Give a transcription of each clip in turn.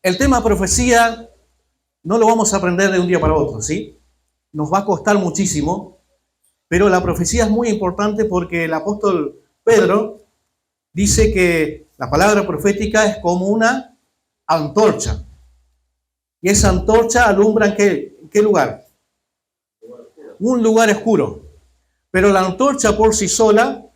El tema profecía no lo vamos a aprender de un día para otro, ¿sí? Nos va a costar muchísimo, pero la profecía es muy importante porque el apóstol Pedro dice que la palabra profética es como una antorcha. Y esa antorcha alumbra ¿en qué lugar? Un lugar oscuro. Pero la antorcha por sí sola,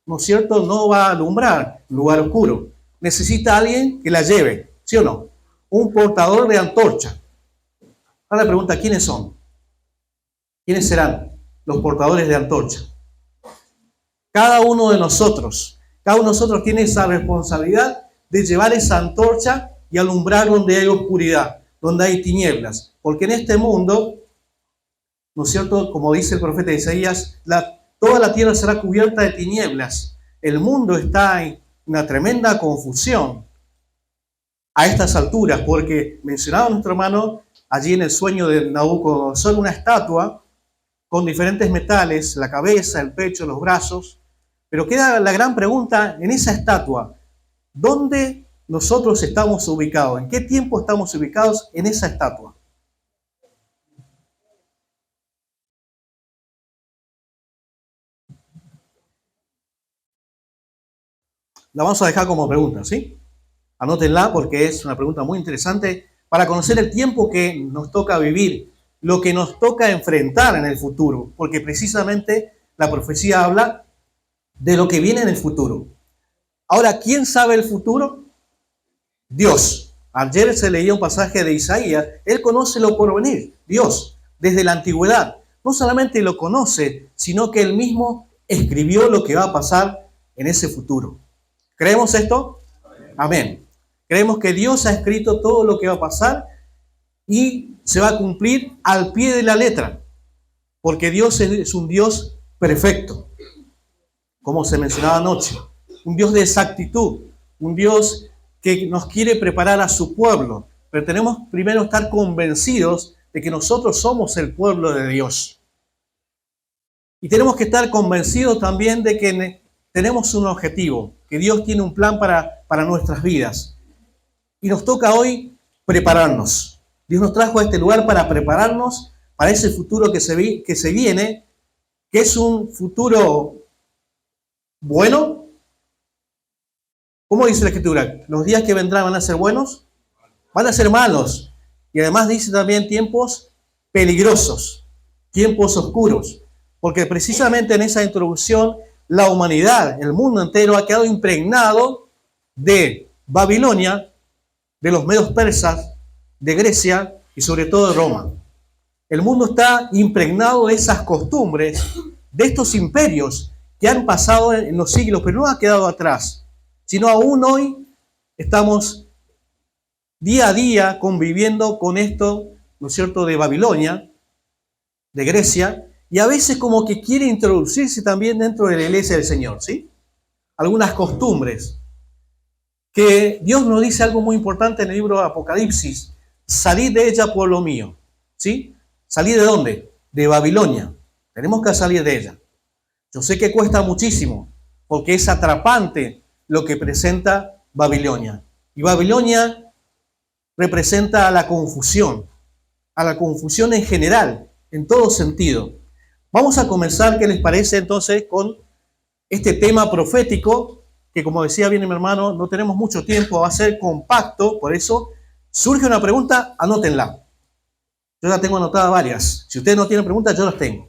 ¿no es cierto?, no va a alumbrar un lugar oscuro. Necesita alguien que la lleve, ¿sí o no? Un portador de antorcha. Ahora la pregunta, ¿quiénes son? ¿Quiénes serán los portadores de antorcha? Cada uno de nosotros. Cada uno de nosotros tiene esa responsabilidad de llevar esa antorcha y alumbrar donde hay oscuridad, donde hay tinieblas. Porque en este mundo, ¿no es cierto?, como dice el profeta Isaías, toda la tierra será cubierta de tinieblas. El mundo está en una tremenda confusión a estas alturas, porque mencionaba nuestro hermano allí en el sueño de Nabucodonosor una estatua con diferentes metales, la cabeza, el pecho, los brazos. Pero queda la gran pregunta en esa estatua, ¿dónde nosotros estamos ubicados? ¿En qué tiempo estamos ubicados en esa estatua? La vamos a dejar como pregunta, ¿sí? Anótenla porque es una pregunta muy interesante para conocer el tiempo que nos toca vivir, lo que nos toca enfrentar en el futuro, porque precisamente la profecía habla de lo que viene en el futuro. Ahora, ¿quién sabe el futuro? Dios. Ayer se leía un pasaje de Isaías, Él conoce lo por venir, Dios, desde la antigüedad. No solamente lo conoce, sino que Él mismo escribió lo que va a pasar en ese futuro. ¿Creemos esto? Amén. Creemos que Dios ha escrito todo lo que va a pasar y se va a cumplir al pie de la letra, porque Dios es un Dios perfecto, como se mencionaba anoche, un Dios de exactitud, un Dios que nos quiere preparar a su pueblo, pero tenemos primero estar convencidos de que nosotros somos el pueblo de Dios. Y tenemos que estar convencidos también de que tenemos un objetivo, que Dios tiene un plan para nuestras vidas. Y nos toca hoy prepararnos. Dios nos trajo a este lugar para prepararnos para ese futuro que se viene, que es un futuro bueno. ¿Cómo dice la Escritura? Los días que vendrán van a ser buenos, van a ser malos. Y además dice también tiempos peligrosos, tiempos oscuros. Porque precisamente en esa introducción, la humanidad, el mundo entero ha quedado impregnado de Babilonia, de los medios persas, de Grecia y sobre todo de Roma. El mundo está impregnado de esas costumbres, de estos imperios que han pasado en los siglos, pero no ha quedado atrás, sino aún hoy estamos día a día conviviendo con esto, ¿no es cierto?, de Babilonia, de Grecia, y a veces como que quiere introducirse también dentro de la iglesia del Señor, ¿sí? Algunas costumbres. Que Dios nos dice algo muy importante en el libro de Apocalipsis: salid de ella, pueblo mío, ¿sí? ¿Salir de dónde? De Babilonia. Tenemos que salir de ella. Yo sé que cuesta muchísimo, porque es atrapante lo que presenta Babilonia. Y Babilonia representa a la confusión en general, en todo sentido. Vamos a comenzar, ¿qué les parece entonces?, con este tema profético, que como decía bien mi hermano, no tenemos mucho tiempo, va a ser compacto, por eso surge una pregunta, anótenla. Yo ya tengo anotadas varias. Si ustedes no tienen preguntas, yo las tengo.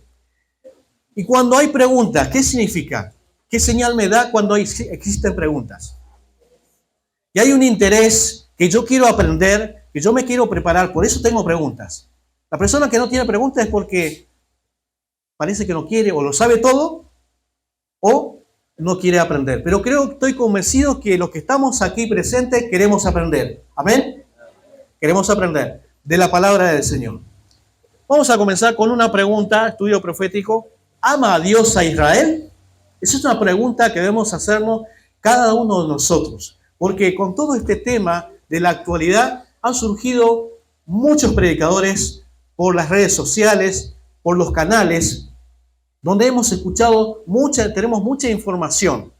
Y cuando hay preguntas, ¿qué significa? ¿Qué señal me da cuando existen preguntas? Y hay un interés que yo quiero aprender, que yo me quiero preparar, por eso tengo preguntas. La persona que no tiene preguntas es porque parece que no quiere o lo sabe todo o no quiere aprender. Pero estoy convencido que los que estamos aquí presentes queremos aprender. ¿Amén? Queremos aprender de la palabra del Señor. Vamos a comenzar con una pregunta, estudio profético. ¿Ama a Dios a Israel? Esa es una pregunta que debemos hacernos cada uno de nosotros. Porque con todo este tema de la actualidad han surgido muchos predicadores por las redes sociales, por los canales, donde hemos escuchado tenemos mucha información,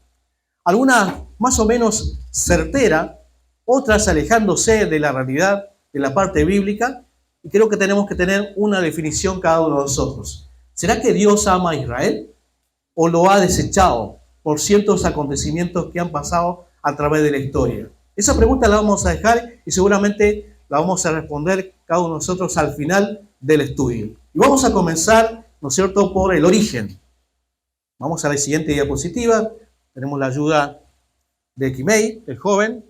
alguna más o menos certera, otras alejándose de la realidad, de la parte bíblica, y creo que tenemos que tener una definición cada uno de nosotros. ¿Será que Dios ama a Israel o lo ha desechado por ciertos acontecimientos que han pasado a través de la historia? Esa pregunta la vamos a dejar y seguramente la vamos a responder cada uno de nosotros al final del estudio. Y vamos a comenzar, ¿no es cierto?, por el origen. Vamos a la siguiente diapositiva. Tenemos la ayuda de Kimei, el joven.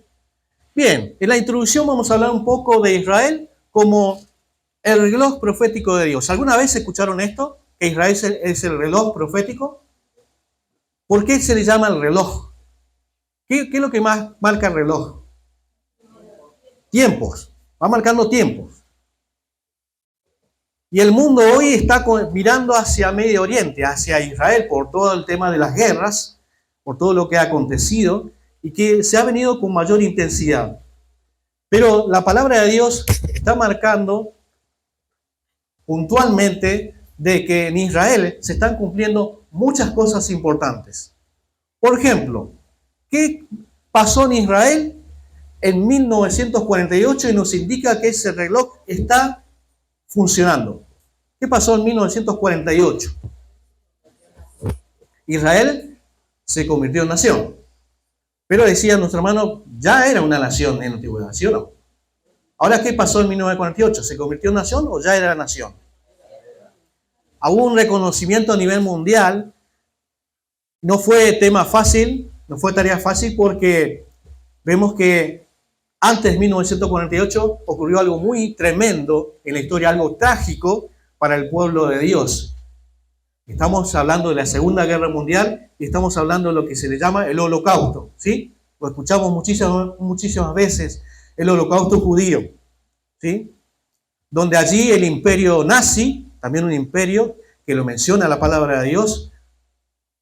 Bien, en la introducción vamos a hablar un poco de Israel como el reloj profético de Dios. ¿Alguna vez escucharon esto? ¿Que Israel es el reloj profético? ¿Por qué se le llama el reloj? ¿Qué es lo que más marca el reloj? Tiempos. Va marcando tiempos. Y el mundo hoy está mirando hacia Medio Oriente, hacia Israel, por todo el tema de las guerras, por todo lo que ha acontecido y que se ha venido con mayor intensidad. Pero la palabra de Dios está marcando puntualmente de que en Israel se están cumpliendo muchas cosas importantes. Por ejemplo, ¿qué pasó en Israel en 1948 y nos indica que ese reloj está funcionando? ¿Qué pasó en 1948? Israel se convirtió en nación. Pero decía nuestro hermano, ya era una nación en la antigüedad, ¿sí o no? Ahora, ¿qué pasó en 1948? ¿Se convirtió en nación o ya era nación? Hubo un reconocimiento a nivel mundial. No fue tema fácil, no fue tarea fácil porque vemos que antes de 1948 ocurrió algo muy tremendo en la historia, algo trágico para el pueblo de Dios. Estamos hablando de la Segunda Guerra Mundial y estamos hablando de lo que se le llama el Holocausto, ¿sí? Lo escuchamos muchísimas veces, el Holocausto judío, ¿sí? Donde allí el imperio nazi, también un imperio que lo menciona la palabra de Dios,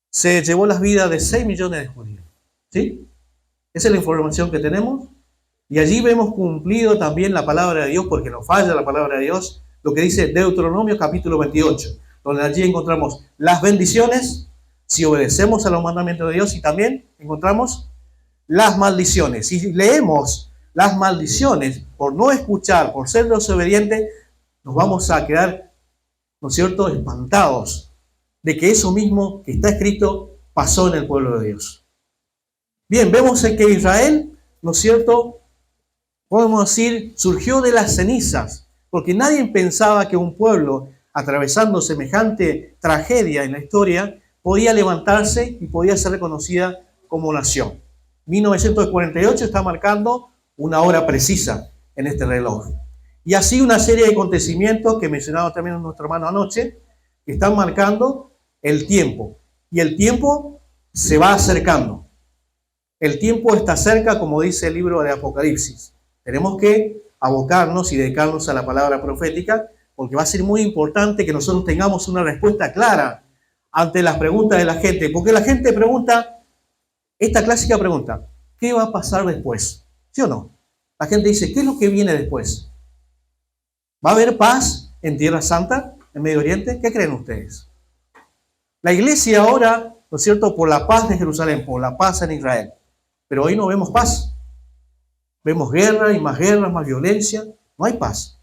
se llevó las vidas de 6 millones de judíos, ¿sí? Esa es la información que tenemos. Y allí vemos cumplido también la palabra de Dios, porque no falla la palabra de Dios, lo que dice Deuteronomio capítulo 28, donde allí encontramos las bendiciones, si obedecemos a los mandamientos de Dios, y también encontramos las maldiciones. Si leemos las maldiciones por no escuchar, por ser desobedientes, nos vamos a quedar, ¿no es cierto?, espantados de que eso mismo que está escrito pasó en el pueblo de Dios. Bien, vemos que Israel, ¿no es cierto?, podemos decir, surgió de las cenizas, porque nadie pensaba que un pueblo, atravesando semejante tragedia en la historia, podía levantarse y podía ser reconocida como nación. 1948 está marcando una hora precisa en este reloj. Y así una serie de acontecimientos que mencionaba también nuestro hermano anoche, que están marcando el tiempo. Y el tiempo se va acercando. El tiempo está cerca, como dice el libro de Apocalipsis. Tenemos que abocarnos y dedicarnos a la palabra profética, porque va a ser muy importante que nosotros tengamos una respuesta clara ante las preguntas de la gente. Porque la gente pregunta, esta clásica pregunta, ¿qué va a pasar después? ¿Sí o no? La gente dice, ¿qué es lo que viene después? ¿Va a haber paz en Tierra Santa, en Medio Oriente? ¿Qué creen ustedes? La iglesia ora, ¿no es cierto?, por la paz de Jerusalén, por la paz en Israel. Pero hoy no vemos paz. Vemos guerra y más violencia. No hay paz.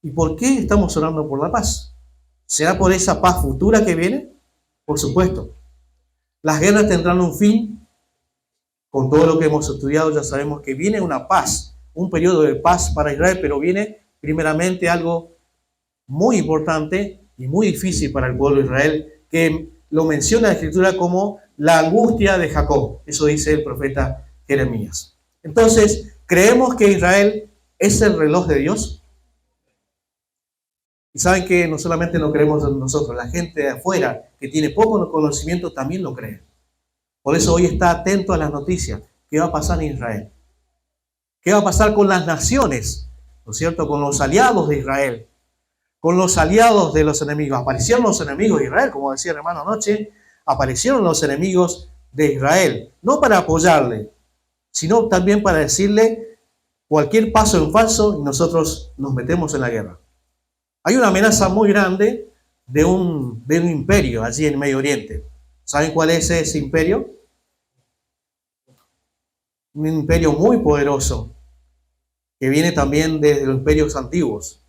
¿Y por qué estamos orando por la paz? ¿Será por esa paz futura que viene? Por supuesto. Las guerras tendrán un fin. Con todo lo que hemos estudiado ya sabemos que viene una paz, un periodo de paz para Israel, pero viene primeramente algo muy importante y muy difícil para el pueblo de Israel, que lo menciona la Escritura como la angustia de Jacob. Eso dice el profeta Jeremías. Entonces, ¿creemos que Israel es el reloj de Dios? Y saben que no solamente lo creemos nosotros, la gente de afuera que tiene poco conocimiento también lo cree. Por eso hoy está atento a las noticias. ¿Qué va a pasar en Israel? ¿Qué va a pasar con las naciones? ¿No es cierto? Con los aliados de Israel. Con los aliados de los enemigos. Aparecieron los enemigos de Israel, como decía el hermano anoche. Aparecieron los enemigos de Israel. No para apoyarle, sino también para decirle cualquier paso en falso y nosotros nos metemos en la guerra. Hay una amenaza muy grande de un imperio allí en Medio Oriente. ¿Saben cuál es ese imperio? un imperio muy poderoso, que viene también desde los imperios antiguos.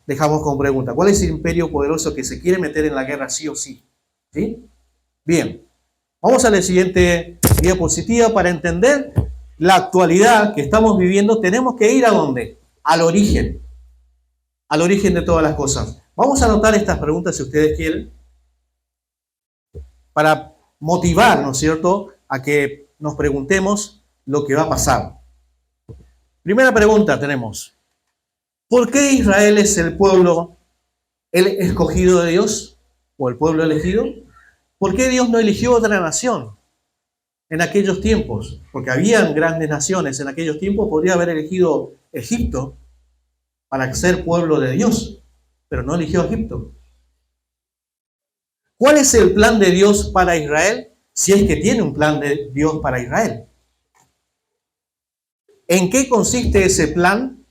Dejamos con pregunta, ¿cuál es el imperio poderoso que se quiere meter en la guerra sí o sí? ¿Sí? Bien, vamos a la siguiente diapositiva. Para entender la actualidad que estamos viviendo, tenemos que ir ¿a dónde? Al origen de todas las cosas. Vamos a anotar estas preguntas si ustedes quieren, para motivar, ¿no es cierto?, a que nos preguntemos lo que va a pasar. Primera pregunta tenemos, ¿por qué Israel es el pueblo el escogido de Dios o el pueblo elegido? ¿Por qué Dios no eligió otra nación en aquellos tiempos? Porque habían grandes naciones en aquellos tiempos, podría haber elegido Egipto para ser pueblo de Dios, pero no eligió Egipto. ¿Cuál es el plan de Dios para Israel? Si es que tiene un plan de Dios para Israel. ¿En qué consiste ese plan?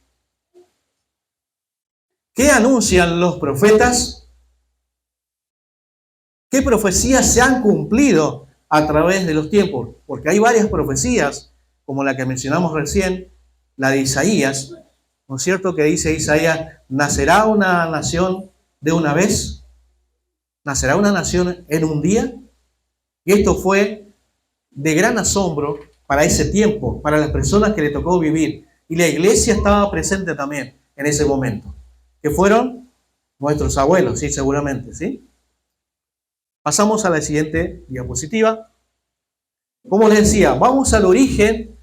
¿Qué anuncian los profetas? ¿Qué profecías se han cumplido a través de los tiempos? Porque hay varias profecías, como la que mencionamos recién, la de Isaías, ¿no es cierto? Que dice Isaías, ¿nacerá una nación de una vez? ¿Nacerá una nación en un día? Y esto fue de gran asombro para ese tiempo, para las personas que le tocó vivir. Y la iglesia estaba presente también en ese momento, que fueron nuestros abuelos, sí, seguramente, ¿sí? Pasamos a la siguiente diapositiva. Como les decía, vamos al origen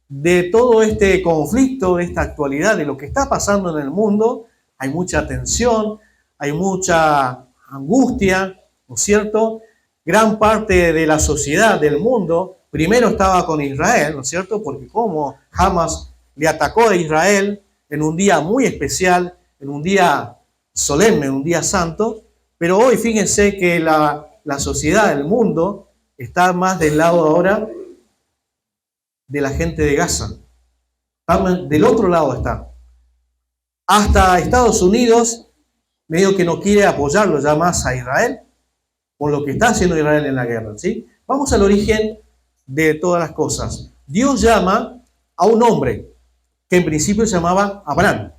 de todo este conflicto, de esta actualidad, de lo que está pasando en el mundo. Hay mucha tensión, hay mucha angustia, ¿no es cierto? Gran parte de la sociedad, del mundo, primero estaba con Israel, ¿no es cierto? Porque como Hamas le atacó a Israel en un día muy especial, en un día solemne, en un día santo, pero hoy fíjense que la sociedad, el mundo, está más del lado ahora de la gente de Gaza. Del otro lado está. Hasta Estados Unidos, medio que no quiere apoyarlo ya más a Israel, por lo que está haciendo Israel en la guerra, ¿sí? Vamos al origen de todas las cosas. Dios llama a un hombre que en principio se llamaba Abraham.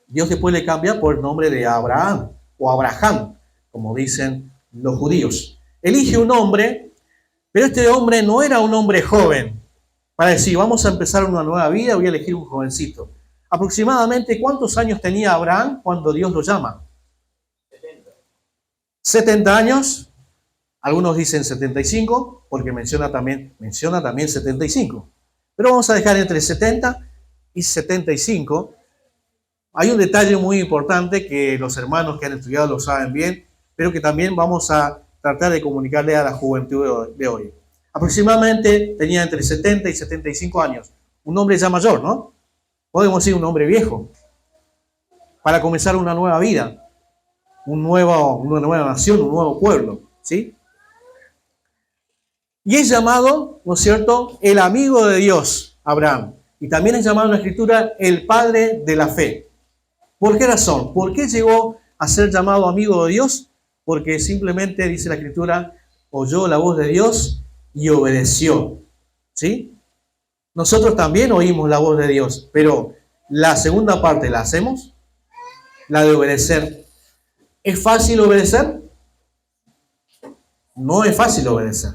Dios después le cambia por el nombre de Abraham o Abraham, como dicen los judíos. Elige un hombre, pero este hombre no era un hombre joven, para decir, vamos a empezar una nueva vida, voy a elegir un jovencito. Aproximadamente, ¿cuántos años tenía Abraham cuando Dios lo llama? 70 años, algunos dicen 75, porque menciona también 75. Pero vamos a dejar entre 70 y 75. Hay un detalle muy importante que los hermanos que han estudiado lo saben bien, pero que también vamos a tratar de comunicarle a la juventud de hoy. Aproximadamente tenía entre 70 y 75 años. Un hombre ya mayor, ¿no? Podemos decir un hombre viejo. Para comenzar una nueva vida, una nueva nación, un nuevo pueblo, ¿sí? Y es llamado, ¿no es cierto?, el amigo de Dios, Abraham. Y también es llamado en la Escritura el padre de la fe. ¿Por qué razón? ¿Por qué llegó a ser llamado amigo de Dios? Porque simplemente, dice la Escritura, oyó la voz de Dios y obedeció, ¿sí? Nosotros también oímos la voz de Dios, pero la segunda parte la hacemos, la de obedecer. ¿Es fácil obedecer? No es fácil obedecer.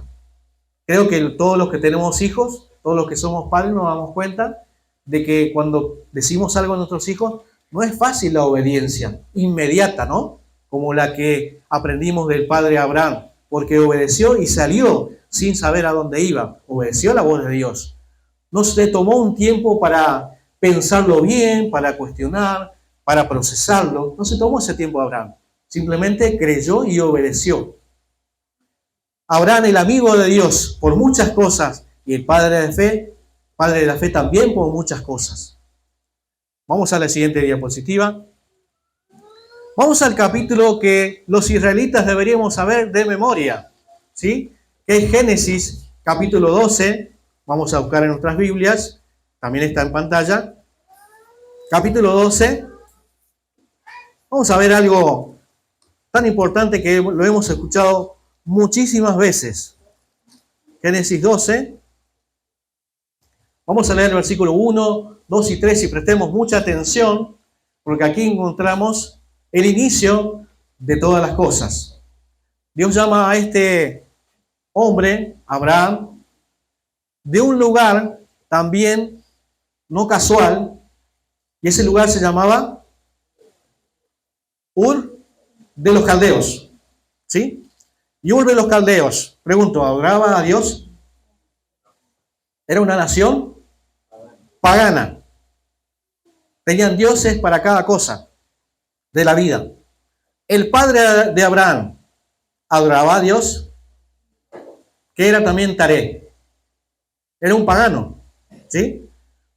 Creo que todos los que tenemos hijos, todos los que somos padres, nos damos cuenta de que cuando decimos algo a nuestros hijos, no es fácil la obediencia inmediata, ¿no? Como la que aprendimos del padre Abraham, porque obedeció y salió sin saber a dónde iba. Obedeció la voz de Dios. No se tomó un tiempo para pensarlo bien, para cuestionar, para procesarlo. No se tomó ese tiempo Abraham. Simplemente creyó y obedeció. Abraham, el amigo de Dios, por muchas cosas, y el padre de la fe también por muchas cosas. Vamos a la siguiente diapositiva. Vamos al capítulo que los israelitas deberíamos saber de memoria, ¿sí? Que es Génesis, capítulo 12. Vamos a buscar en nuestras Biblias. También está en pantalla. Capítulo 12. Vamos a ver algo tan importante que lo hemos escuchado muchísimas veces. Génesis 12. Vamos a leer el versículo 1, 2 y 3 y prestemos mucha atención, porque aquí encontramos el inicio de todas las cosas. Dios llama a este hombre, Abraham, de un lugar también no casual, y ese lugar se llamaba Ur de los Caldeos. ¿Sí? Y Ur de los Caldeos, pregunto, ¿adoraba a Dios? Era una nación pagana. Tenían dioses para cada cosa de la vida. El padre de Abraham adoraba a Dios, que era también Taré. Era un pagano. ¿Sí?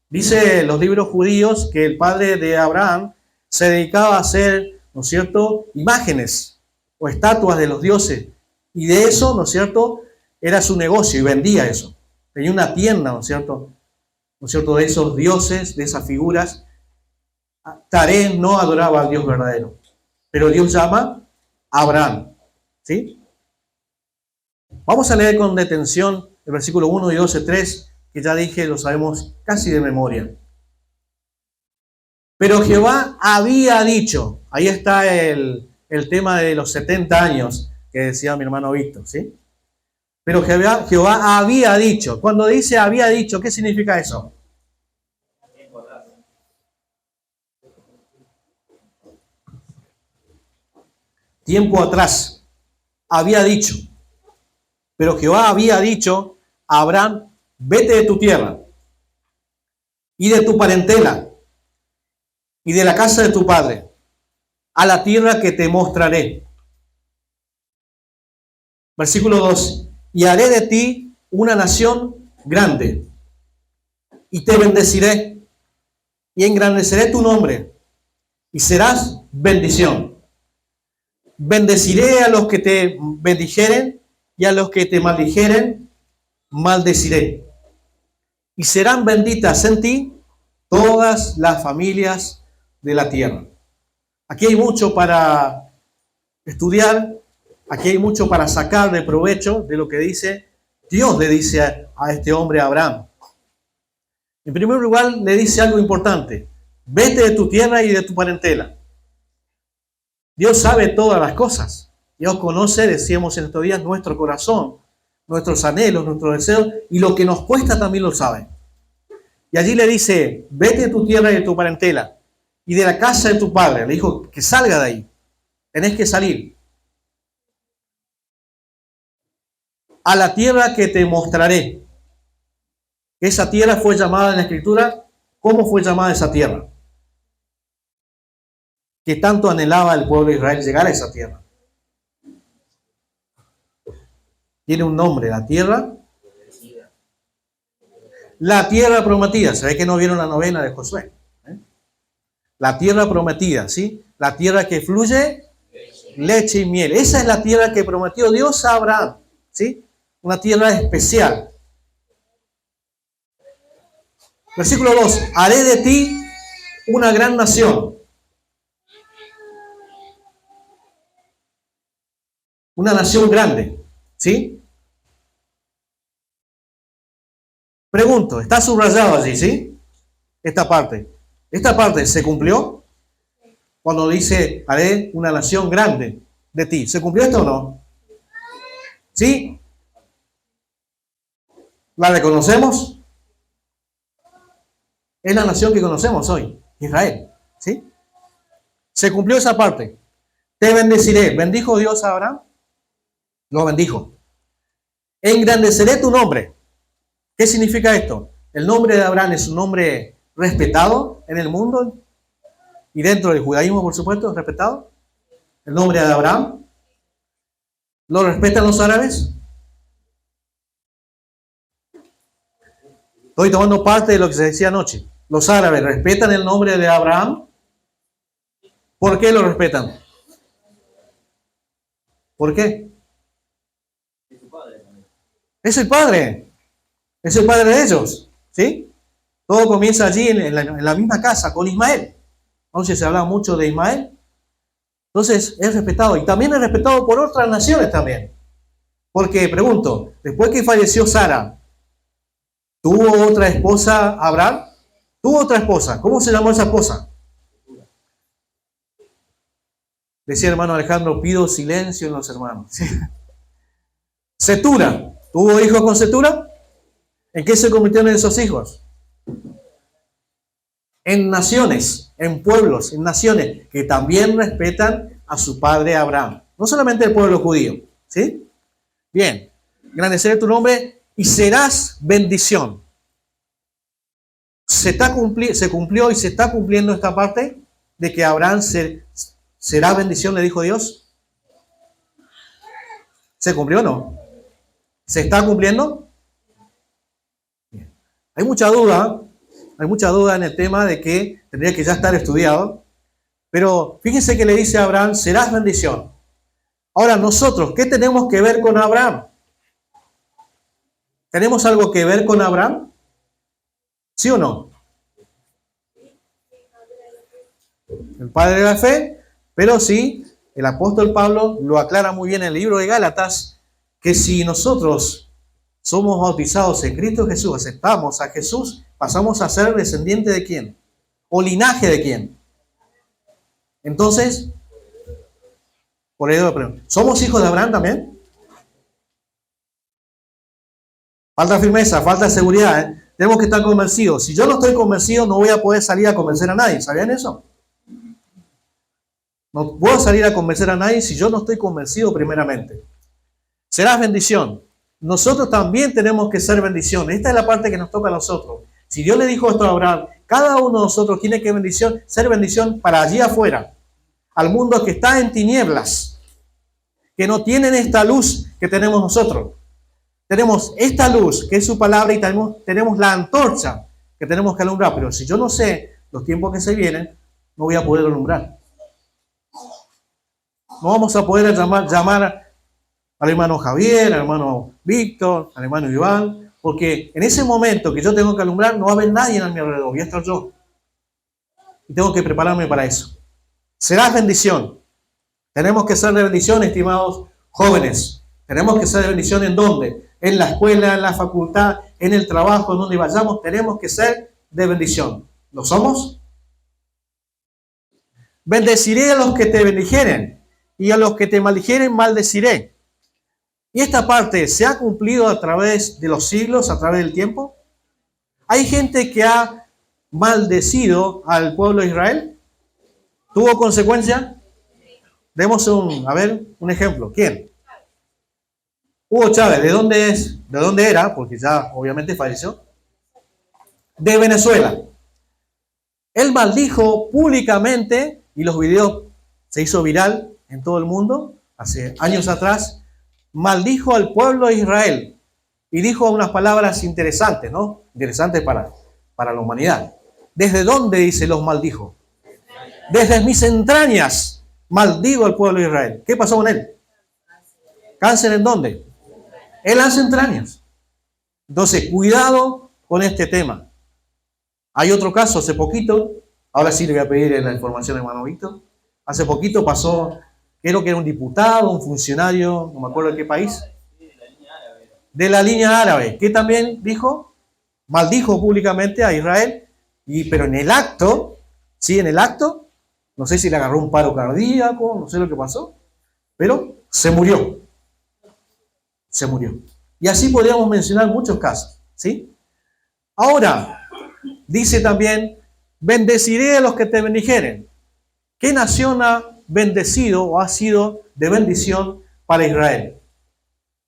Dice los libros judíos que el padre de Abraham se dedicaba a hacer, ¿no es cierto?, imágenes o estatuas de los dioses. Y de eso, ¿no es cierto?, era su negocio y vendía eso. Tenía una tienda, ¿no es cierto?, de esos dioses, de esas figuras. Taré no adoraba al Dios verdadero, pero Dios llama a Abraham. ¿Sí? Vamos a leer con detención el versículo 1 y 12, 3, que ya dije, lo sabemos casi de memoria. Pero Jehová había dicho, ahí está el tema de los 70 años que decía mi hermano Víctor, ¿sí? Pero Jehová había dicho. Cuando dice había dicho, ¿qué significa eso? Tiempo atrás. Había dicho. Pero Jehová había dicho a Abraham, vete de tu tierra y de tu parentela y de la casa de tu padre a la tierra que te mostraré. Versículo 2. Y haré de ti una nación grande y te bendeciré y engrandeceré tu nombre y serás bendición. Bendeciré a los que te bendijeren y a los que te maldijeren, maldeciré. Y serán benditas en ti todas las familias de la tierra. Aquí hay mucho para estudiar, aquí hay mucho para sacar de provecho de lo que dice Dios, le dice a este hombre, a Abraham. En primer lugar, le dice algo importante. Vete de tu tierra y de tu parentela. Dios sabe todas las cosas. Dios conoce, decíamos en estos días, nuestro corazón, nuestros anhelos, nuestros deseos, y lo que nos cuesta también lo sabe. Y allí le dice, vete de tu tierra y de tu parentela, y de la casa de tu padre. Le dijo que salga de ahí. Tenés que salir. A la tierra que te mostraré. Esa tierra fue llamada en la Escritura, ¿cómo fue llamada esa tierra? Que tanto anhelaba el pueblo de Israel llegar a esa tierra. Tiene un nombre, la tierra. La tierra prometida. Se ve que no vieron la novela de Josué. La tierra prometida, ¿sí? La tierra que fluye leche y miel. Esa es la tierra que prometió Dios a Abraham, ¿sí? Una tierra especial. Versículo 2. Haré de ti una gran nación. Una nación grande, ¿sí? Pregunto, está subrayado allí, ¿sí? Esta parte. ¿Esta parte se cumplió? Cuando dice, haré una nación grande de ti. ¿Se cumplió esto o no? ¿Sí? ¿La reconocemos? Es la nación que conocemos hoy, Israel, ¿sí? Se cumplió esa parte. Te bendeciré. ¿Bendijo Dios a Abraham? Lo bendijo. Engrandeceré tu nombre. ¿Qué significa esto? El nombre de Abraham es un nombre respetado en el mundo y dentro del judaísmo, por supuesto, respetado. El nombre de Abraham. ¿Lo respetan los árabes? Estoy tomando parte de lo que se decía anoche. Los árabes respetan el nombre de Abraham. ¿Por qué lo respetan? ¿Por qué? Es el padre. Es el padre de ellos. ¿Sí? Todo comienza allí en la misma casa con Ismael. Entonces se hablaba mucho de Ismael. Entonces es respetado. Y también es respetado por otras naciones también. Porque, pregunto, después que falleció Sara, ¿Tuvo otra esposa Abraham? Tuvo otra esposa. ¿Cómo se llamó esa esposa? Decía el hermano Alejandro, pido silencio en los hermanos. Cetura. ¿Tuvo hijos con Cetura? ¿En qué se convirtieron esos hijos? En naciones, en pueblos, en naciones que también respetan a su padre Abraham. No solamente el pueblo judío. ¿Sí? Bien. Engrandeceré tu nombre y serás bendición. Se cumplió y se está cumpliendo esta parte de que Abraham será bendición, le dijo Dios. ¿Se cumplió o no? ¿Se está cumpliendo? Bien. Hay mucha duda en el tema de que tendría que ya estar estudiado, pero fíjense que le dice a Abraham, serás bendición. Ahora nosotros, ¿qué tenemos que ver con Abraham? ¿Tenemos algo que ver con Abraham? ¿Sí o no? El padre de la fe, pero sí, el apóstol Pablo lo aclara muy bien en el libro de Gálatas, que si nosotros somos bautizados en Cristo Jesús, aceptamos a Jesús, pasamos a ser descendiente de quién, o linaje de quién. Entonces, por ello, ¿somos hijos de Abraham también? Falta firmeza, falta seguridad, ¿eh? Tenemos que estar convencidos. Si yo no estoy convencido, no voy a poder salir a convencer a nadie. ¿Sabían eso? No puedo salir a convencer a nadie si yo no estoy convencido primeramente. Serás bendición. Nosotros también tenemos que ser bendición. Esta es la parte que nos toca a nosotros. Si Dios le dijo esto a Abraham, cada uno de nosotros tiene que ser bendición para allí afuera, al mundo que está en tinieblas, que no tienen esta luz que tenemos nosotros. Tenemos esta luz, que es su palabra, y tenemos la antorcha que tenemos que alumbrar. Pero si yo no sé los tiempos que se vienen, no voy a poder alumbrar. No vamos a poder llamar al hermano Javier, al hermano Víctor, al hermano Iván, porque en ese momento que yo tengo que alumbrar, no va a haber nadie a mi alrededor, voy a estar yo. Y tengo que prepararme para eso. Serás bendición. Tenemos que ser de bendición, estimados jóvenes. Tenemos que ser de bendición ¿en dónde? En la escuela, en la facultad, en el trabajo, en donde vayamos, tenemos que ser de bendición. ¿Lo somos? Bendeciré a los que te bendijeren, y a los que te maldijeren maldeciré. Y esta parte se ha cumplido a través de los siglos, a través del tiempo. Hay gente que ha maldecido al pueblo de Israel. ¿Tuvo consecuencia? Demos un ejemplo. ¿Quién? Hugo Chávez. ¿De dónde es? ¿De dónde era? Porque ya obviamente falleció. De Venezuela. Él maldijo públicamente, y los videos se hizo viral en todo el mundo, hace años atrás, maldijo al pueblo de Israel y dijo unas palabras interesantes, ¿no? Interesantes para la humanidad. ¿Desde dónde dice los maldijo? Desde mis entrañas maldigo al pueblo de Israel. ¿Qué pasó con él? ¿Cáncer en dónde? En las entrañas. Entonces, cuidado con este tema. Hay otro caso hace poquito, ahora sí le voy a pedir la información, hermano Víctor. Hace poquito pasó, creo que era un diputado, un funcionario, no me acuerdo de qué país, de la línea árabe, que también maldijo públicamente a Israel, pero en el acto, no sé si le agarró un paro cardíaco, no sé lo que pasó, pero se murió. Se murió. Y así podríamos mencionar muchos casos, ¿sí? Ahora, dice también, bendeciré a los que te bendijeren. ¿Qué nación ha bendecido o ha sido de bendición para Israel?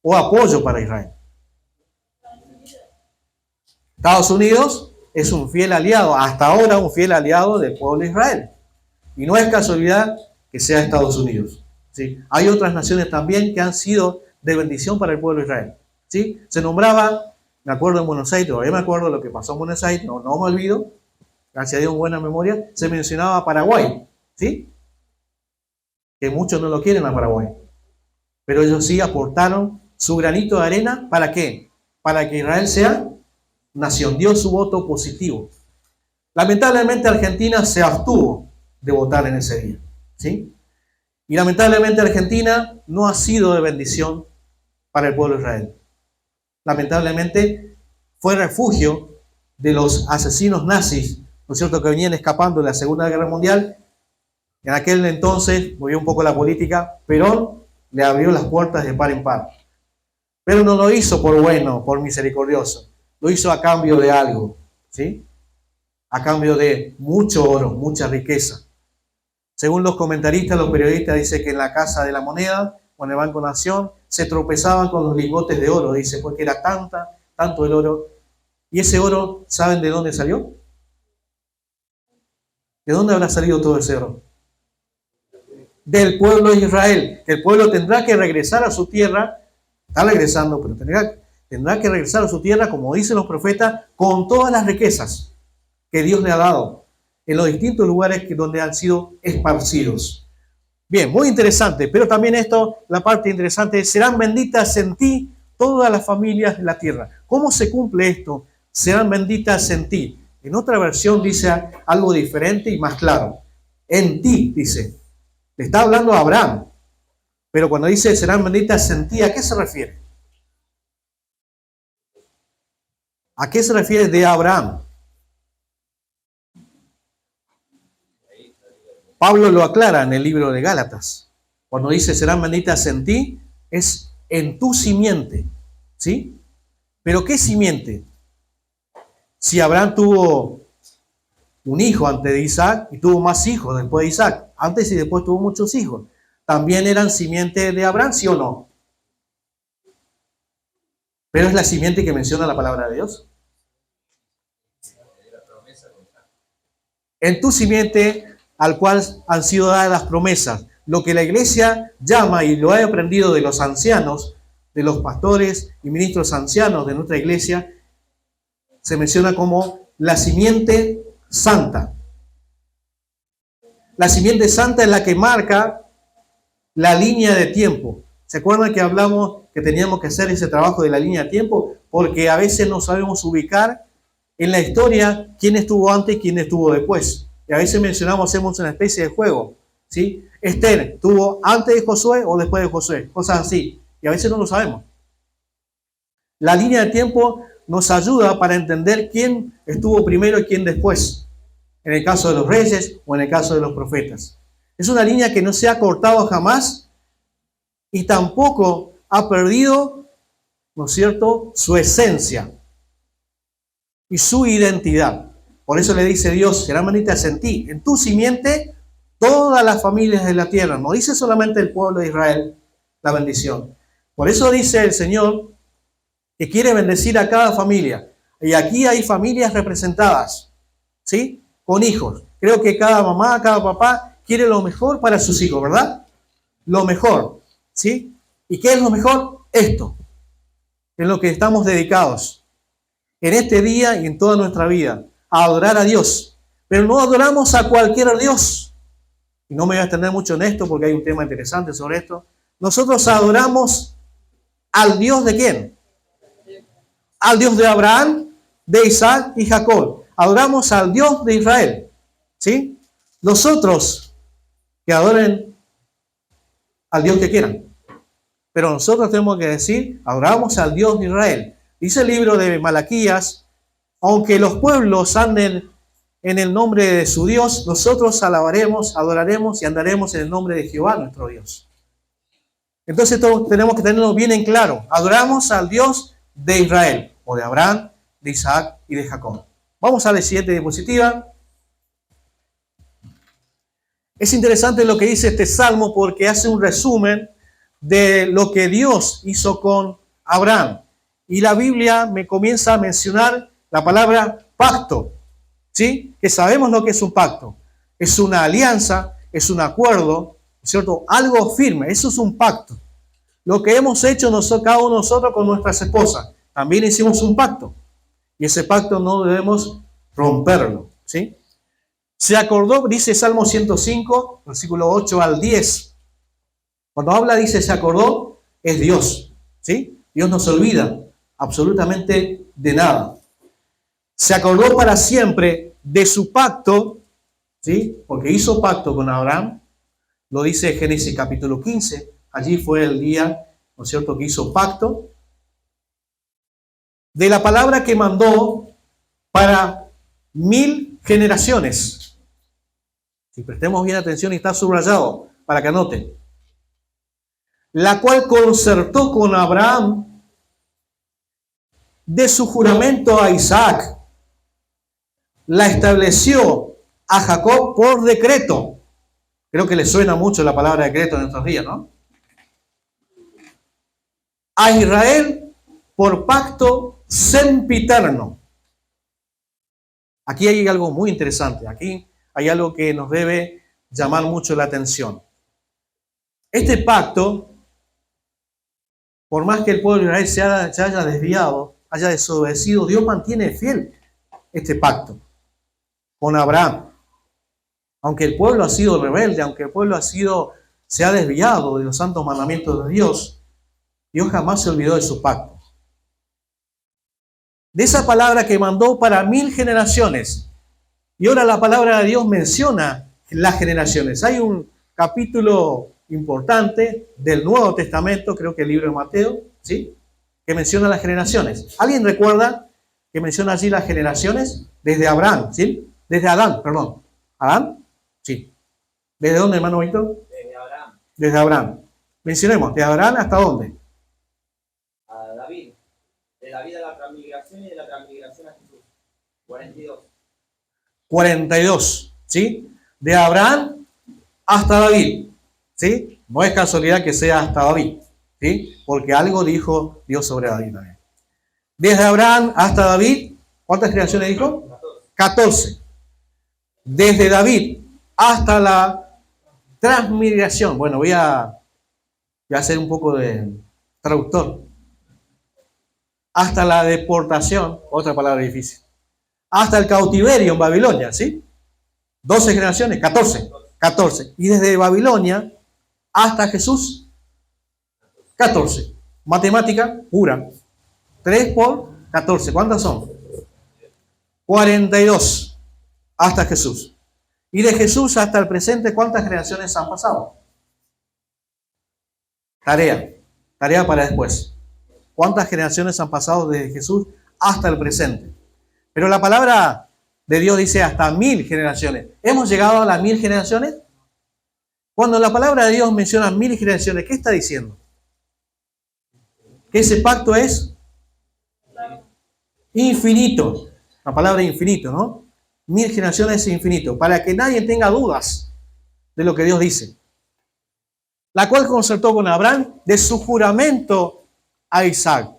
O apoyo para Israel. Estados Unidos es un fiel aliado, hasta ahora un fiel aliado del pueblo de Israel. Y no es casualidad que sea Estados Unidos. ¿Sí? Hay otras naciones también que han sido de bendición para el pueblo de Israel. ¿Sí? Se nombraba, me acuerdo en Buenos Aires, todavía me acuerdo lo que pasó en Buenos Aires, no me olvido, gracias a Dios, buena memoria, se mencionaba a Paraguay. ¿Sí? Que muchos no lo quieren a Paraguay. Pero ellos sí aportaron su granito de arena. ¿Para qué? Para que Israel sea nación. Dio su voto positivo. Lamentablemente Argentina se abstuvo de votar en ese día. ¿Sí? Y lamentablemente Argentina no ha sido de bendición para el pueblo de Israel. Lamentablemente fue refugio de los asesinos nazis, ¿no es cierto?, que venían escapando de la Segunda Guerra Mundial. En aquel entonces, movió un poco la política, Perón le abrió las puertas de par en par. Pero no lo hizo por bueno, por misericordioso. Lo hizo a cambio de algo, ¿sí? A cambio de mucho oro, mucha riqueza. Según los comentaristas, los periodistas, dice que en la Casa de la Moneda o en el Banco Nación se tropezaban con los lingotes de oro, dice, porque era tanto el oro. Y ese oro, ¿saben de dónde salió? ¿De dónde habrá salido todo ese oro? Del pueblo de Israel. El pueblo tendrá que regresar a su tierra, está regresando, pero tendrá que regresar a su tierra, como dicen los profetas, con todas las riquezas que Dios le ha dado en los distintos lugares donde han sido esparcidos. Bien, muy interesante, pero también esto, la parte interesante, serán benditas en ti todas las familias de la tierra. ¿Cómo se cumple esto? Serán benditas en ti. En otra versión dice algo diferente y más claro. En ti, dice. Le está hablando a Abraham. Pero cuando dice serán benditas en ti, ¿a qué se refiere? ¿A qué se refiere de Abraham? Pablo lo aclara en el libro de Gálatas. Cuando dice serán benditas en ti, es en tu simiente. ¿Sí? ¿Pero qué simiente? Si Abraham tuvo un hijo antes de Isaac y tuvo más hijos después de Isaac, antes y después tuvo muchos hijos, ¿también eran simiente de Abraham, sí o no? Pero es la simiente que menciona la palabra de Dios. En tu simiente al cual han sido dadas las promesas. Lo que la iglesia llama, y lo he aprendido de los ancianos, de los pastores y ministros ancianos de nuestra iglesia, se menciona como la simiente santa. La simiente santa es la que marca la línea de tiempo. ¿Se acuerdan que hablamos que teníamos que hacer ese trabajo de la línea de tiempo? Porque a veces no sabemos ubicar en la historia quién estuvo antes y quién estuvo después. Y a veces hacemos una especie de juego, ¿sí? Esther, ¿estuvo antes de Josué o después de Josué? Cosas así. Y a veces no lo sabemos. La línea de tiempo nos ayuda para entender quién estuvo primero y quién después. En el caso de los reyes o en el caso de los profetas. Es una línea que no se ha cortado jamás y tampoco ha perdido, ¿no es cierto?, su esencia y su identidad. Por eso le dice Dios, serán benditas en ti, en tu simiente, todas las familias de la tierra. No dice solamente el pueblo de Israel la bendición. Por eso dice el Señor que quiere bendecir a cada familia. Y aquí hay familias representadas, ¿sí?, con hijos. Creo que cada mamá, cada papá quiere lo mejor para sus hijos, ¿verdad? Lo mejor, ¿sí? ¿Y qué es lo mejor? Esto. Es lo que estamos dedicados en este día y en toda nuestra vida, a adorar a Dios. Pero no adoramos a cualquier Dios. Y no me voy a extender mucho en esto porque hay un tema interesante sobre esto. Nosotros adoramos al Dios de ¿quién? Al Dios de Abraham, de Isaac y Jacob. Adoramos al Dios de Israel. ¿Sí? Nosotros que adoren al Dios que quieran. Pero nosotros tenemos que decir, adoramos al Dios de Israel. Dice el libro de Malaquías, aunque los pueblos anden en el nombre de su Dios, nosotros alabaremos, adoraremos y andaremos en el nombre de Jehová, nuestro Dios. Entonces tenemos que tenerlo bien en claro. Adoramos al Dios de Israel, o de Abraham, de Isaac y de Jacob. Vamos a la siguiente diapositiva. Es interesante lo que dice este salmo porque hace un resumen de lo que Dios hizo con Abraham. Y la Biblia me comienza a mencionar la palabra pacto, ¿sí? Que sabemos lo que es un pacto. Es una alianza, es un acuerdo, ¿cierto? Algo firme, eso es un pacto. Lo que hemos hecho cada uno de nosotros con nuestras esposas, también hicimos un pacto. Y ese pacto no debemos romperlo, ¿sí? Se acordó, dice Salmo 105, versículo 8 al 10. Cuando habla, dice, se acordó, es Dios, ¿sí? Dios no se olvida absolutamente de nada. Se acordó para siempre de su pacto, ¿sí? Porque hizo pacto con Abraham. Lo dice Génesis capítulo 15. Allí fue el día, ¿no es cierto?, que hizo pacto. de la palabra que mandó para 1000 generaciones. Si prestemos bien atención, y está subrayado para que anoten. La cual concertó con Abraham de su juramento a Isaac. La estableció a Jacob por decreto. Creo que le suena mucho la palabra decreto en estos días, ¿no? A Israel por pacto sempiterno. Aquí hay algo muy interesante. Aquí hay algo que nos debe llamar mucho la atención. Este pacto, por más que el pueblo de Israel se haya desviado, haya desobedecido, Dios mantiene fiel este pacto con Abraham. Aunque el pueblo ha sido rebelde, aunque el pueblo se ha desviado de los santos mandamientos de Dios, Dios jamás se olvidó de su pacto. De esa palabra que mandó para 1000 generaciones. Y ahora la palabra de Dios menciona las generaciones. Hay un capítulo importante del Nuevo Testamento, creo que el libro de Mateo, ¿sí?, que menciona las generaciones. ¿Alguien recuerda que menciona allí las generaciones? Desde Abraham, ¿sí? Desde Adán, perdón. ¿Adán? Sí. ¿Desde dónde, hermano Víctor? Desde Abraham. Desde Abraham. Mencionemos, ¿de Abraham hasta dónde? A David. De David a la transmigración y de la transmigración a Jesús. 42. 42, ¿sí? De Abraham hasta David, ¿sí? No es casualidad que sea hasta David, ¿sí? Porque algo dijo Dios sobre David también. Desde Abraham hasta David, ¿cuántas generaciones dijo? 14. Desde David hasta la transmigración. Bueno, voy a hacer un poco de traductor. Hasta la deportación, otra palabra difícil. Hasta el cautiverio en Babilonia, ¿sí? 12 generaciones, 14. 14. Y desde Babilonia hasta Jesús, 14. Matemática pura. 3 por 14. ¿Cuántas son? 42. Hasta Jesús. Y de Jesús hasta el presente, ¿cuántas generaciones han pasado? Tarea para después. ¿Cuántas generaciones han pasado desde Jesús hasta el presente? Pero la palabra de Dios dice hasta 1000 generaciones. ¿Hemos llegado a las 1000 generaciones? Cuando la palabra de Dios menciona 1000 generaciones, ¿qué está diciendo? Que ese pacto es infinito. La palabra infinito, ¿no? 1000 generaciones es infinito. Para que nadie tenga dudas de lo que Dios dice. La cual concertó con Abraham de su juramento a Isaac.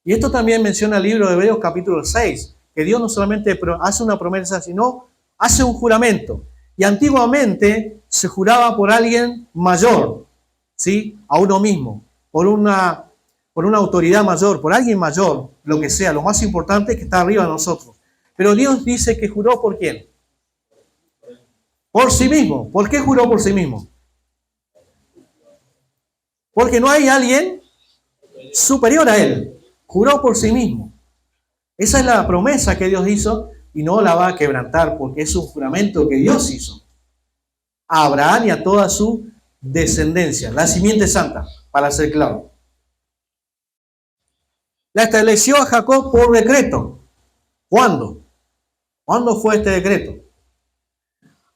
Y esto también menciona el libro de Hebreos capítulo 6. Que Dios no solamente hace una promesa, sino hace un juramento. Y antiguamente se juraba por alguien mayor, ¿sí? A uno mismo, por una autoridad mayor, por alguien mayor, lo que sea. Lo más importante es que está arriba de nosotros. Pero Dios dice que juró ¿por quién? Por sí mismo. ¿Por qué juró por sí mismo? Porque no hay alguien superior a él. Juró por sí mismo. Esa es la promesa que Dios hizo y no la va a quebrantar porque es un juramento que Dios hizo a Abraham y a toda su descendencia, la simiente santa, para ser claro. La estableció a Jacob por decreto. ¿Cuándo? ¿Cuándo fue este decreto?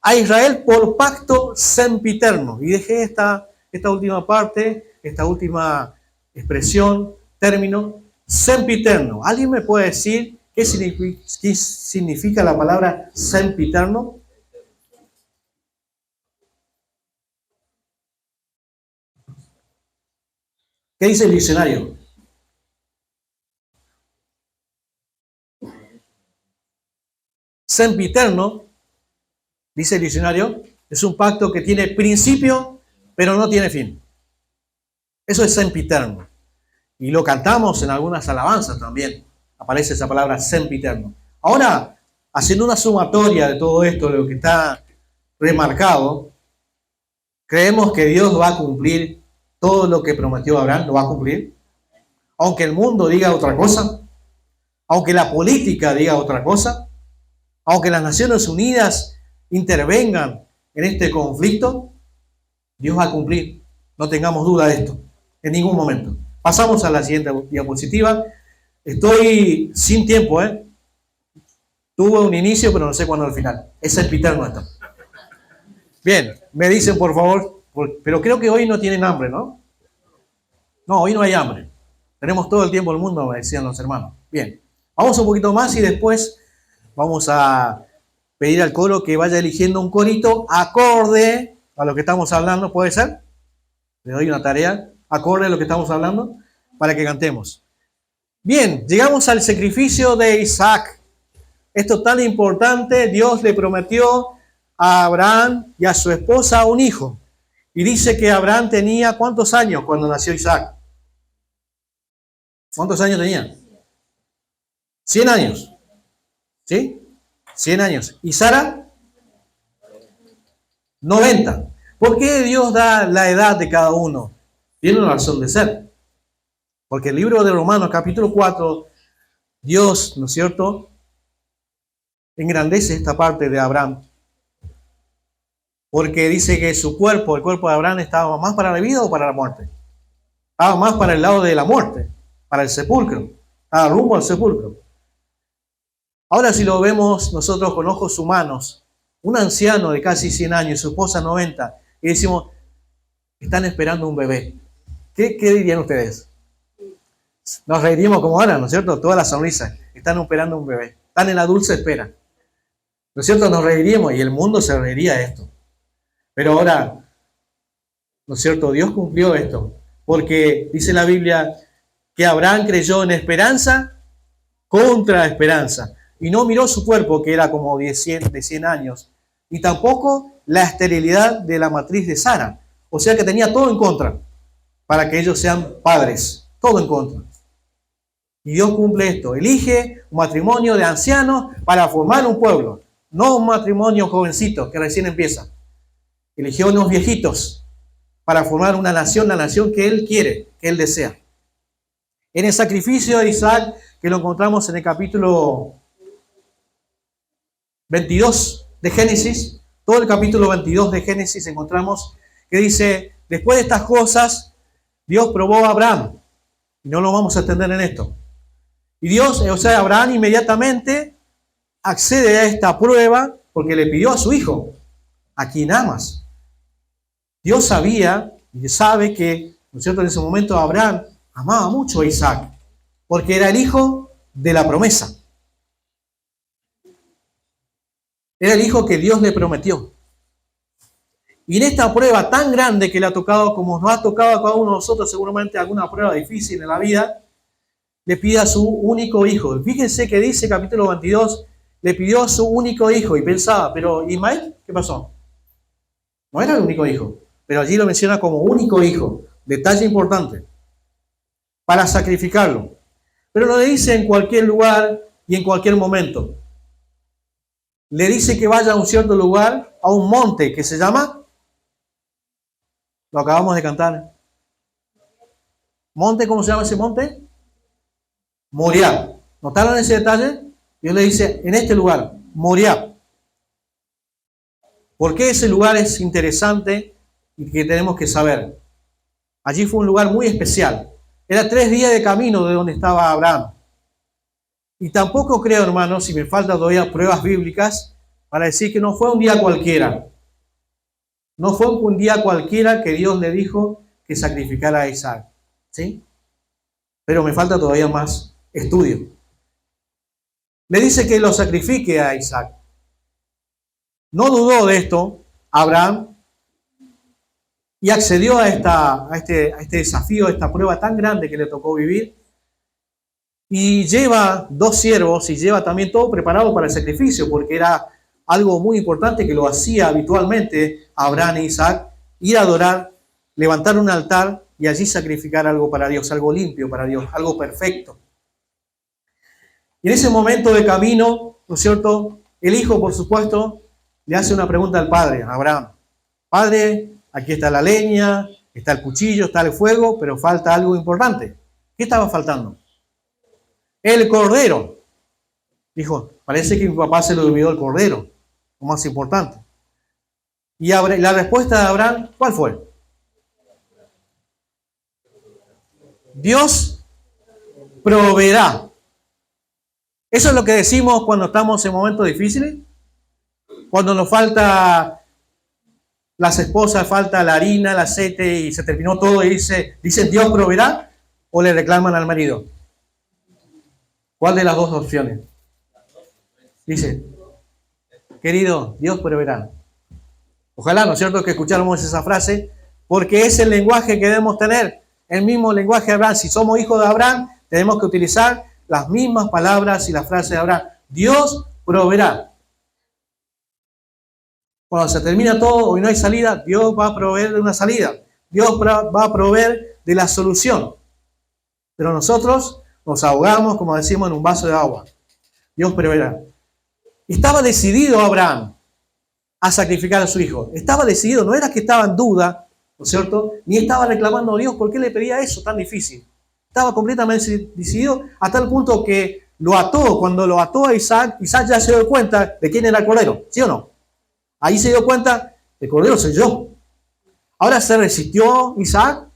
A Israel por pacto sempiterno. Y dejé esta última parte, esta última expresión, término, sempiterno. ¿Alguien me puede decir qué significa la palabra sempiterno? ¿Qué dice el diccionario? Sempiterno, dice el diccionario, es un pacto que tiene principio, pero no tiene fin. Eso es sempiterno. Y lo cantamos en algunas alabanzas también. Aparece esa palabra sempiterno. Ahora, haciendo una sumatoria de todo esto, de lo que está remarcado, creemos que Dios va a cumplir todo lo que prometió a Abraham, lo va a cumplir. Aunque el mundo diga otra cosa, aunque la política diga otra cosa, aunque las Naciones Unidas intervengan en este conflicto, Dios va a cumplir. No tengamos duda de esto, en ningún momento. Pasamos a la siguiente diapositiva. Estoy sin tiempo, ¿eh? Tuve un inicio, pero no sé cuándo al final. Es sempiterno esto. Bien, me dicen por favor, pero creo que hoy no tienen hambre, ¿no? No, hoy no hay hambre. Tenemos todo el tiempo del mundo, me decían los hermanos. Bien, vamos un poquito más y después vamos a pedir al coro que vaya eligiendo un corito acorde a lo que estamos hablando, ¿puede ser? Le doy una tarea, acorde a lo que estamos hablando, para que cantemos. Bien, llegamos al sacrificio de Isaac. Esto tan importante, Dios le prometió a Abraham y a su esposa un hijo. Y dice que Abraham tenía ¿cuántos años cuando nació Isaac? ¿Cuántos años tenía? 100 años. ¿Sí? 100 años. ¿Y Sara? 90. ¿Por qué Dios da la edad de cada uno? Tiene una razón de ser. Porque el libro de Romanos, capítulo 4, Dios, ¿no es cierto?, engrandece esta parte de Abraham. Porque dice que su cuerpo, el cuerpo de Abraham, estaba más para la vida o para la muerte. Estaba más para el lado de la muerte, para el sepulcro. Estaba rumbo al sepulcro. Ahora si lo vemos nosotros con ojos humanos, un anciano de casi 100 años y su esposa 90, y decimos, están esperando un bebé. ¿Qué dirían ustedes? Nos reiríamos como ahora, ¿no es cierto? Toda la sonrisa. Están esperando un bebé. Están en la dulce espera. ¿No es cierto? Nos reiríamos y el mundo se reiría de esto. Pero ahora, ¿no es cierto? Dios cumplió esto. Porque dice la Biblia que Abraham creyó en esperanza contra esperanza. Y no miró su cuerpo, que era como de 100 años. Y tampoco la esterilidad de la matriz de Sara. O sea que tenía todo en contra para que ellos sean padres. Todo en contra. Y Dios cumple esto. Elige un matrimonio de ancianos para formar un pueblo. No un matrimonio jovencito que recién empieza. Eligió unos viejitos para formar una nación, la nación que Él quiere, que Él desea. En el sacrificio de Isaac, que lo encontramos en el capítulo 22 de Génesis, todo el capítulo 22 de Génesis encontramos que dice, después de estas cosas, Dios probó a Abraham. Y no lo vamos a extender en esto. Y Dios, o sea, Abraham inmediatamente accede a esta prueba porque le pidió a su hijo, a quien amas. Dios sabía y sabe que, ¿no es cierto?, en ese momento Abraham amaba mucho a Isaac, porque era el hijo de la promesa. Era el hijo que Dios le prometió. Y en esta prueba tan grande que le ha tocado, como nos ha tocado a cada uno de nosotros, seguramente alguna prueba difícil en la vida, le pide a su único hijo. Fíjense que dice capítulo 22, le pidió a su único hijo y pensaba, pero Ismael, ¿qué pasó? No era el único hijo, pero allí lo menciona como único hijo, detalle importante, para sacrificarlo. Pero no le dice en cualquier lugar y en cualquier momento. Le dice que vaya a un cierto lugar, a un monte que se llama, lo acabamos de cantar. ¿Monte? ¿Cómo se llama ese monte? Moriah. ¿Notaron ese detalle? Dios le dice, en este lugar, Moriah. ¿Por qué ese lugar es interesante y que tenemos que saber? Allí fue un lugar muy especial. Era 3 días de camino de donde estaba Abraham. Y tampoco creo, hermanos, si me faltan todavía pruebas bíblicas, para decir que no fue un día cualquiera. No fue un día cualquiera que Dios le dijo que sacrificara a Isaac. ¿Sí? Pero me falta todavía más estudio. Le dice que lo sacrifique a Isaac. No dudó de esto Abraham y accedió a este desafío, a esta prueba tan grande que le tocó vivir. Y lleva 2 siervos y lleva también todo preparado para el sacrificio, porque era algo muy importante que lo hacía habitualmente Abraham e Isaac, ir a adorar, levantar un altar y allí sacrificar algo para Dios, algo limpio para Dios, algo perfecto. Y en ese momento de camino, ¿no es cierto?, el hijo, por supuesto, le hace una pregunta al padre, a Abraham. Padre, aquí está la leña, está el cuchillo, está el fuego, pero falta algo importante. ¿Qué estaba faltando? El cordero. Dijo, parece que mi papá se le olvidó el cordero, lo más importante. Y la respuesta de Abraham, ¿cuál fue? Dios proveerá. Eso es lo que decimos cuando estamos en momentos difíciles. Cuando nos falta las esposas, falta la harina, el aceite y se terminó todo y dicen Dios proveerá, o le reclaman al marido. ¿Cuál de las dos opciones? Dice, querido, Dios proveerá. Ojalá, ¿no es cierto?, que escucháramos esa frase, porque es el lenguaje que debemos tener, el mismo lenguaje de Abraham. Si somos hijos de Abraham, tenemos que utilizar las mismas palabras y la frase de Abraham. Dios proveerá. Cuando se termina todo y no hay salida, Dios va a proveer de una salida. Dios va a proveer de la solución. Pero nosotros nos ahogamos, como decimos, en un vaso de agua. Dios proveerá. Estaba decidido Abraham a sacrificar a su hijo. Estaba decidido, no era que estaba en duda, ¿no es cierto? Ni estaba reclamando a Dios por qué le pedía eso tan difícil. Estaba completamente decidido hasta el punto que lo ató. Cuando lo ató a Isaac, Isaac ya se dio cuenta de quién era el cordero, ¿sí o no? Ahí se dio cuenta, el cordero soy yo. Ahora se resistió Isaac,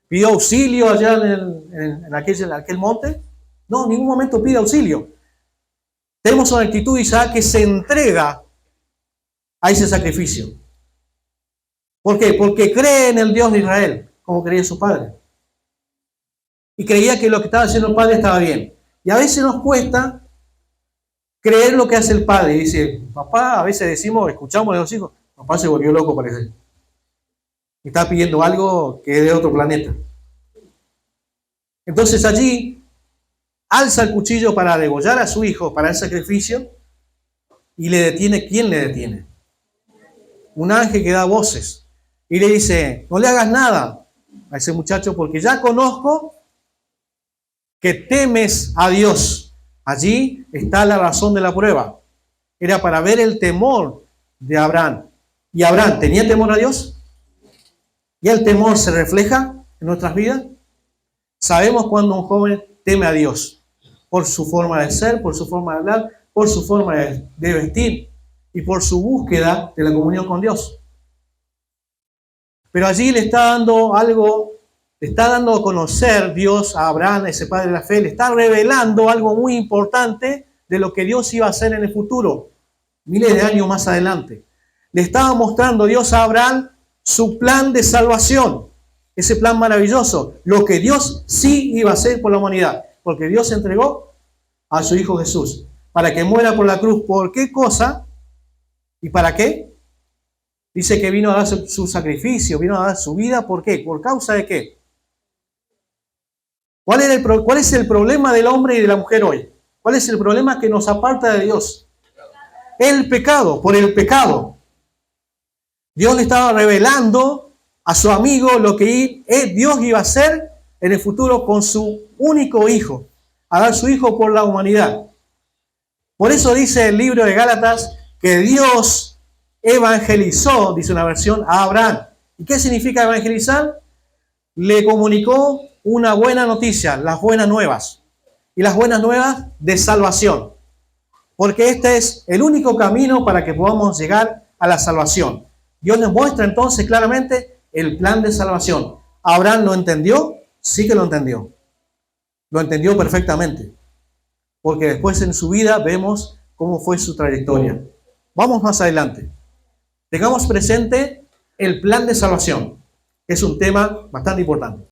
pidió auxilio allá en aquel monte. No, en ningún momento pide auxilio. Tenemos una actitud de Isaac que se entrega a ese sacrificio. ¿Por qué? Porque cree en el Dios de Israel, como creía su padre. Y creía que lo que estaba haciendo el padre estaba bien. Y a veces nos cuesta creer lo que hace el padre. Y dice, papá, a veces decimos, escuchamos a los hijos, papá se volvió loco, parece. Está pidiendo algo que es de otro planeta. Entonces allí alza el cuchillo para degollar a su hijo para el sacrificio y le detiene. ¿Quién le detiene? Un ángel que da voces y le dice, no le hagas nada a ese muchacho porque ya conozco que temes a Dios. Allí está la razón de la prueba. Era para ver el temor de Abraham. ¿Y Abraham tenía temor a Dios? ¿Y el temor se refleja en nuestras vidas? Sabemos cuando un joven teme a Dios. Por su forma de ser, por su forma de hablar, por su forma de vestir y por su búsqueda de la comunión con Dios. Pero allí le está dando algo, le está dando a conocer Dios a Abraham, ese padre de la fe, le está revelando algo muy importante de lo que Dios iba a hacer en el futuro, miles de años más adelante. Le estaba mostrando Dios a Abraham su plan de salvación, ese plan maravilloso, lo que Dios sí iba a hacer por la humanidad, porque Dios entregó a su Hijo Jesús para que muera por la cruz. ¿Por qué cosa? ¿Y para qué? Dice que vino a dar su sacrificio, vino a dar su vida. ¿Por qué? ¿Por causa de qué? ¿Cuál es el problema del hombre y de la mujer hoy? ¿Cuál es el problema que nos aparta de Dios? El pecado, por el pecado. Dios le estaba revelando a su amigo lo que Dios iba a hacer en el futuro con su único hijo, a dar su hijo por la humanidad. Por eso dice el libro de Gálatas que Dios evangelizó, dice una versión, a Abraham. ¿Y qué significa evangelizar? Le comunicó una buena noticia, las buenas nuevas. Y las buenas nuevas de salvación. Porque este es el único camino para que podamos llegar a la salvación. Dios nos muestra entonces claramente el plan de salvación. ¿Abraham lo entendió? Sí que lo entendió. Lo entendió perfectamente. Porque después en su vida vemos cómo fue su trayectoria. Vamos más adelante. Tengamos presente el plan de salvación. Es un tema bastante importante.